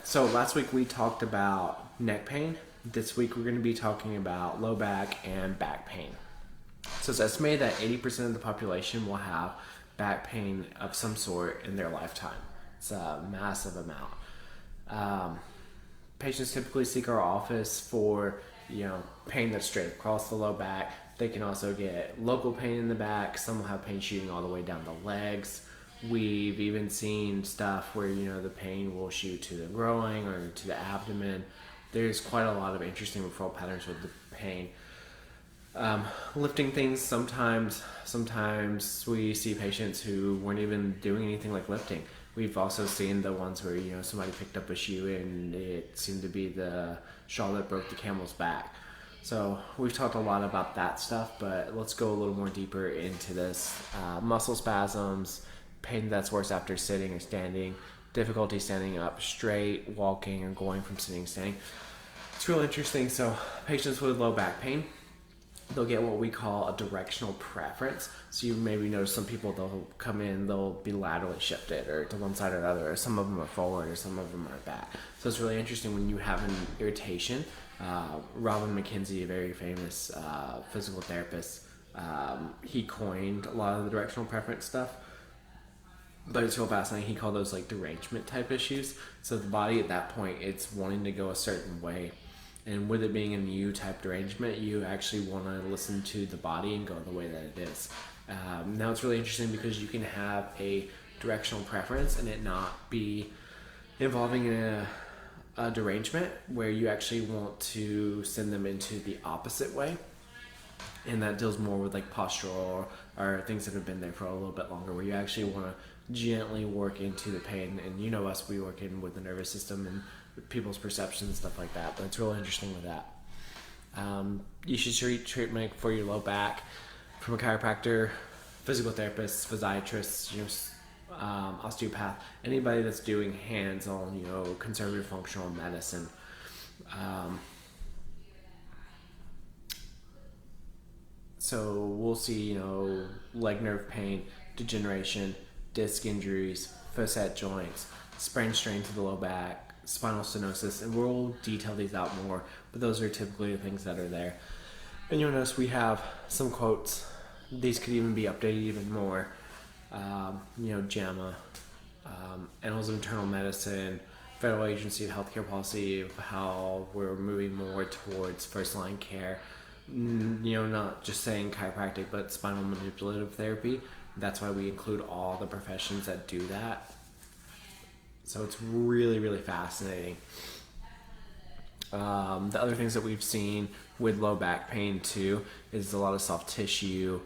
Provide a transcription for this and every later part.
So last week we talked about neck pain. This week we're going to be talking about low back and back pain. So it's estimated that 80% of the population will have back pain of some sort in their lifetime. It's a massive amount. Patients typically seek our office for pain that's straight across the low back. They can also get local pain in the back. Some will have pain shooting all the way down the legs. We've even seen stuff where the pain will shoot to the groin or to the abdomen. There's quite a lot of interesting referral patterns with the pain. Lifting things, sometimes we see patients who weren't even doing anything like lifting. We've also seen the ones where somebody picked up a shoe and it seemed to be the straw that broke the camel's back. So we've talked a lot about that stuff, but let's go a little more deeper into this. Muscle spasms, pain that's worse after sitting or standing, difficulty standing up straight, walking, or going from sitting to standing. It's real interesting. So patients with low back pain, they'll get what we call a directional preference. So you maybe notice some people, they'll come in, they'll be laterally shifted or to one side or the other, or some of them are forward or some of them are back. So it's really interesting when you have an irritation. Robin McKenzie, a very famous physical therapist, he coined a lot of the directional preference stuff. But it's real fascinating. He called those like derangement type issues. So the body at that point, it's wanting to go a certain way. And with it being a new type derangement, you actually want to listen to the body and go the way that it is. Now it's really interesting because you can have a directional preference and it not be involving a derangement where you actually want to send them into the opposite way. And that deals more with like postural or things that have been there for a little bit longer, where you actually want to gently work into the pain. And us, we work in with the nervous system and people's perceptions and stuff like that. But it's real interesting with that. You should treat treatment for your low back from a chiropractor, physical therapist, physiatrist, osteopath, anybody that's doing hands-on, conservative functional medicine. So we'll see, leg nerve pain, degeneration, disc injuries, facet joints, sprain strain to the low back, spinal stenosis, and we'll detail these out more, but those are typically the things that are there. And you'll notice we have some quotes. These could even be updated even more. JAMA, Annals of Internal Medicine, Federal Agency of Healthcare Policy, of how we're moving more towards first-line care. Not just saying chiropractic, but spinal manipulative therapy. That's why we include all the professions that do that. So it's really, really fascinating. The other things that we've seen with low back pain too is a lot of soft tissue.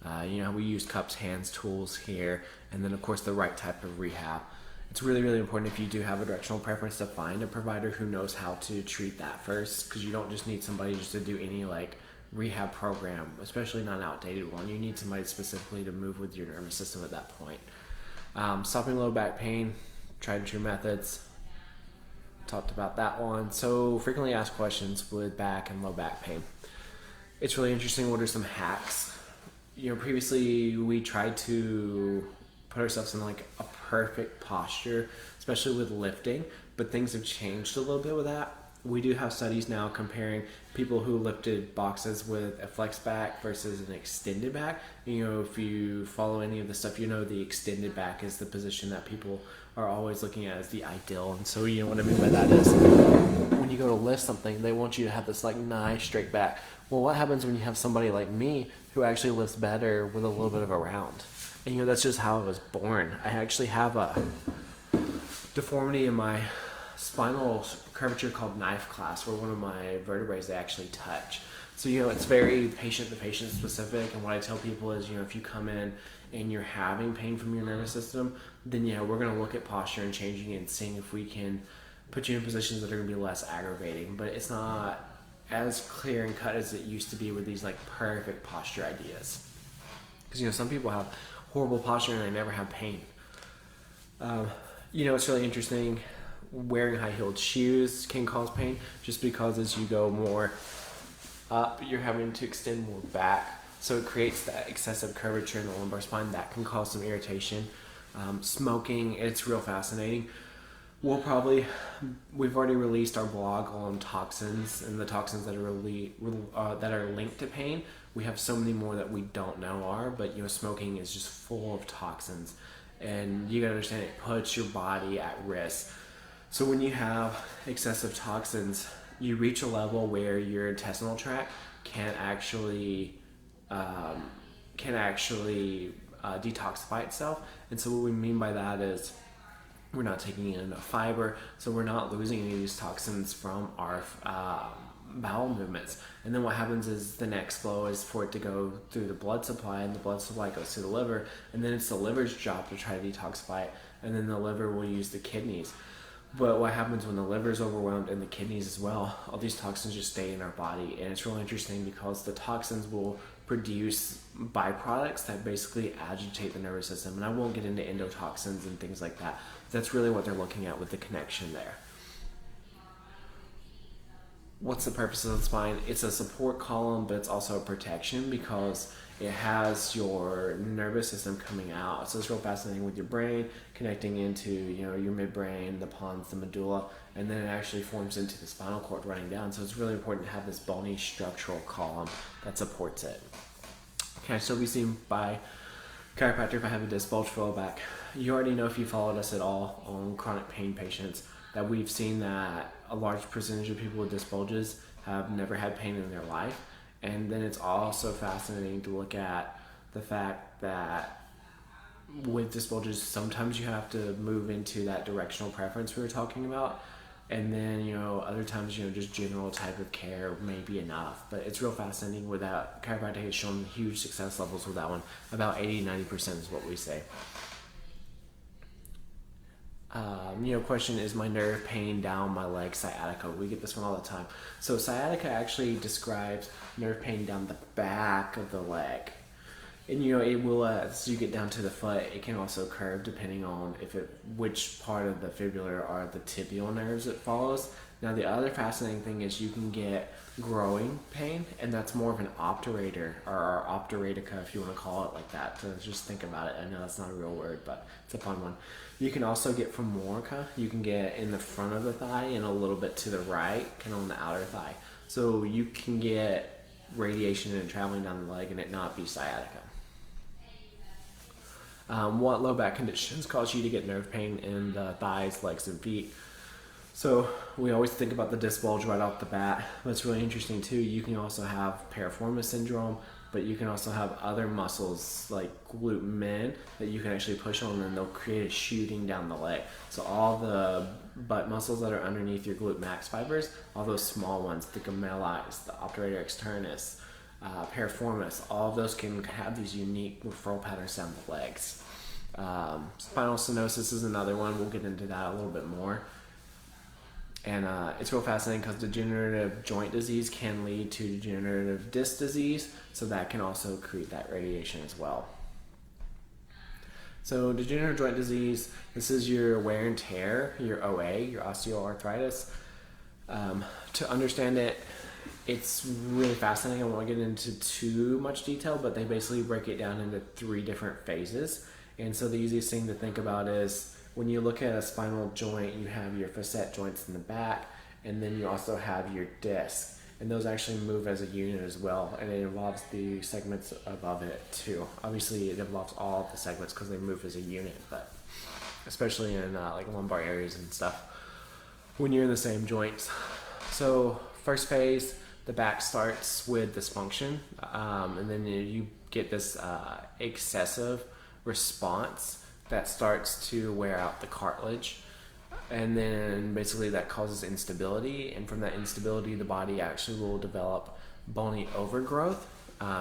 We use cups, hands, tools here, and then of course the right type of rehab. It's really, really important if you do have a directional preference to find a provider who knows how to treat that first, because you don't just need somebody just to do any rehab program, especially not an outdated one. You need somebody specifically to move with your nervous system at that point. Stopping low back pain, tried and true methods. Talked about that one. So frequently asked questions with back and low back pain. It's really interesting. What are some hacks? Previously we tried to put ourselves in a perfect posture, especially with lifting, but things have changed a little bit with that. We do have studies now comparing people who lifted boxes with a flex back versus an extended back. If you follow any of the stuff, the extended back is the position that people are always looking at as the ideal. And so what I mean by that is when you go to lift something, they want you to have this nice straight back. Well, what happens when you have somebody like me who actually lifts better with a little bit of a round? And that's just how I was born. I actually have a deformity in my spinal curvature called knife clasp, where one of my vertebrae they actually touch. So it's very patient to patient specific. And what I tell people is if you come in and you're having pain from your nervous system, then we're going to look at posture and changing it and seeing if we can put you in positions that are going to be less aggravating. But it's not as clear and cut as it used to be with these perfect posture ideas, because some people have horrible posture and they never have pain. It's really interesting. Wearing high-heeled shoes can cause pain just because as you go more up, you're having to extend more back. So it creates that excessive curvature in the lumbar spine that can cause some irritation. Smoking, it's real fascinating. We've already released our blog on toxins and the toxins that are linked to pain. We have so many more that we don't know are, but smoking is just full of toxins, and you gotta understand it puts your body at risk. So when you have excessive toxins, you reach a level where your intestinal tract can't actually detoxify itself. And so what we mean by that is we're not taking in enough fiber, so we're not losing any of these toxins from our bowel movements. And then what happens is the next flow is for it to go through the blood supply, and the blood supply goes to the liver, and then it's the liver's job to try to detoxify it, and then the liver will use the kidneys. But what happens when the liver is overwhelmed and the kidneys as well, all these toxins just stay in our body. And it's really interesting because the toxins will produce byproducts that basically agitate the nervous system. And I won't get into endotoxins and things like that. That's really what they're looking at with the connection there. What's the purpose of the spine? It's a support column, but it's also a protection because it has your nervous system coming out. So it's real fascinating with your brain connecting into your midbrain, the pons, the medulla, and then it actually forms into the spinal cord running down. So it's really important to have this bony structural column that supports it. Can I still be seen by chiropractor if I have a disc bulge for low back? You already know, if you followed us at all on chronic pain patients, that we've seen that a large percentage of people with disc bulges have never had pain in their life. And then it's also fascinating to look at the fact that with disc bulges, sometimes you have to move into that directional preference we were talking about. And then, other times, just general type of care may be enough. But it's real fascinating with that. Chiropractic has shown huge success levels with that one. About 80-90% is what we say. Question, is my nerve pain down my leg sciatica? We get this one all the time. So sciatica actually describes nerve pain down the back of the leg. And it will, as you get down to the foot, it can also curve depending on which part of the fibula or the tibial nerves it follows. Now the other fascinating thing is you can get growing pain, and that's more of an obturator, or obturatica if you want to call it like that. So just think about it. I know that's not a real word, but it's a fun one. You can also get femorica. You can get in the front of the thigh and a little bit to the right, kind of on the outer thigh. So you can get radiation and traveling down the leg and it not be sciatica. What low back conditions cause you to get nerve pain in the thighs, legs, and feet? So we always think about the disc bulge right off the bat. What's really interesting too, you can also have piriformis syndrome, but you can also have other muscles like glute med that you can actually push on, and they'll create a shooting down the leg. So all the butt muscles that are underneath your glute max fibers, all those small ones, the gemelli, the obturator externus, piriformis, all of those can have these unique referral patterns down the legs. Spinal stenosis is another one. We'll get into that a little bit more. And it's real fascinating because degenerative joint disease can lead to degenerative disc disease, so that can also create that radiation as well. So degenerative joint disease, this is your wear and tear, your OA, your osteoarthritis. To understand it, it's really fascinating. I won't get into too much detail, but they basically break it down into 3 different phases. And so the easiest thing to think about is when you look at a spinal joint, you have your facet joints in the back, and then you also have your disc. And those actually move as a unit as well, and it involves the segments above it too. Obviously, it involves all of the segments because they move as a unit, but especially in like lumbar areas and stuff when you're in the same joints. So first phase, the back starts with dysfunction, and then you get this excessive response that starts to wear out the cartilage, and then basically that causes instability, and from that instability the body actually will develop bony overgrowth.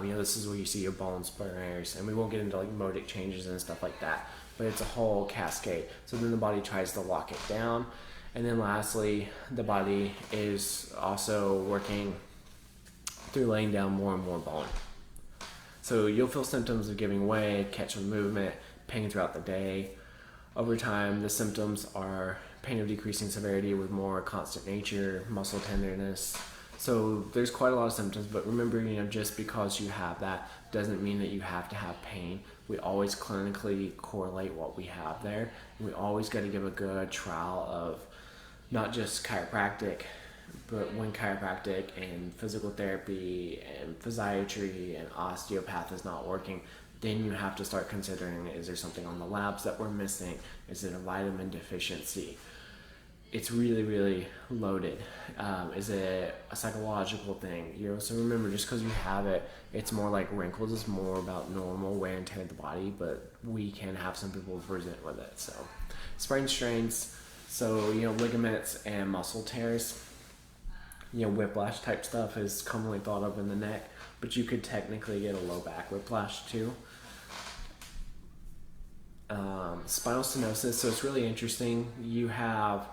This is where you see your bone spurs, and we won't get into like modic changes and stuff like that, but it's a whole cascade. So then the body tries to lock it down, and then lastly the body is also working through laying down more and more bone. So you'll feel symptoms of giving way, catch of movement, pain throughout the day. Over time, the symptoms are pain of decreasing severity with more constant nature, muscle tenderness, So there's quite a lot of symptoms, but remember, just because you have that doesn't mean that you have to have pain. We always clinically correlate what we have there. We always got to give a good trial of not just chiropractic, but when chiropractic and physical therapy and physiatry and osteopath is not working, then you have to start considering, is there something on the labs that we're missing? Is it a vitamin deficiency? It's really, really loaded. Is it a psychological thing? So remember, just because you have it, it's more like wrinkles. It's more about normal wear and tear of the body, but we can have some people present with it. So sprain strains, so ligaments and muscle tears, whiplash type stuff is commonly thought of in the neck, but you could technically get a low back whiplash too. Spinal stenosis, so it's really interesting. You have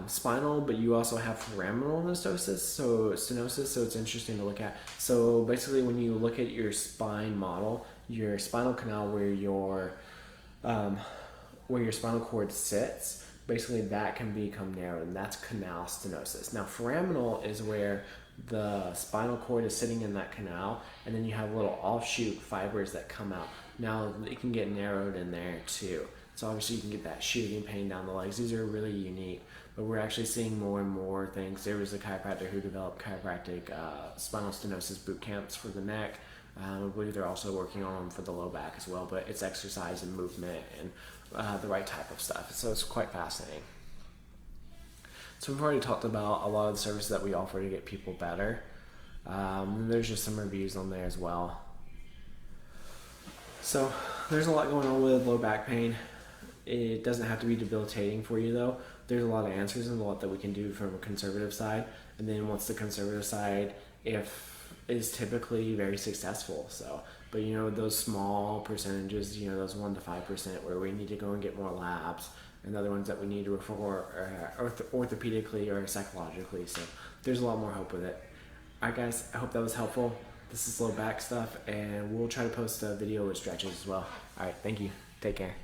spinal, but you also have foraminal stenosis, so it's interesting to look at. So basically, when you look at your spine model, your spinal canal where your spinal cord sits, basically that can become narrowed, and that's canal stenosis. Now foraminal is where the spinal cord is sitting in that canal, and then you have little offshoot fibers that come out. Now it can get narrowed in there too. So obviously you can get that shooting pain down the legs. These are really unique, but we're actually seeing more and more things. There was a chiropractor who developed chiropractic spinal stenosis boot camps for the neck. I believe they're also working on them for the low back as well, but it's exercise and movement and the right type of stuff. So it's quite fascinating. So we've already talked about a lot of the services that we offer to get people better. There's just some reviews on there as well. So there's a lot going on with low back pain. It doesn't have to be debilitating for you though. There's a lot of answers and a lot that we can do from a conservative side. And then once the conservative side, is typically very successful. But those small percentages, those 1 to 5% where we need to go and get more labs, and the other ones that we need to refer orthopedically or psychologically. So there's a lot more hope with it. Alright guys, I hope that was helpful. This is low back stuff, and we'll try to post a video with stretches as well. Alright, thank you. Take care.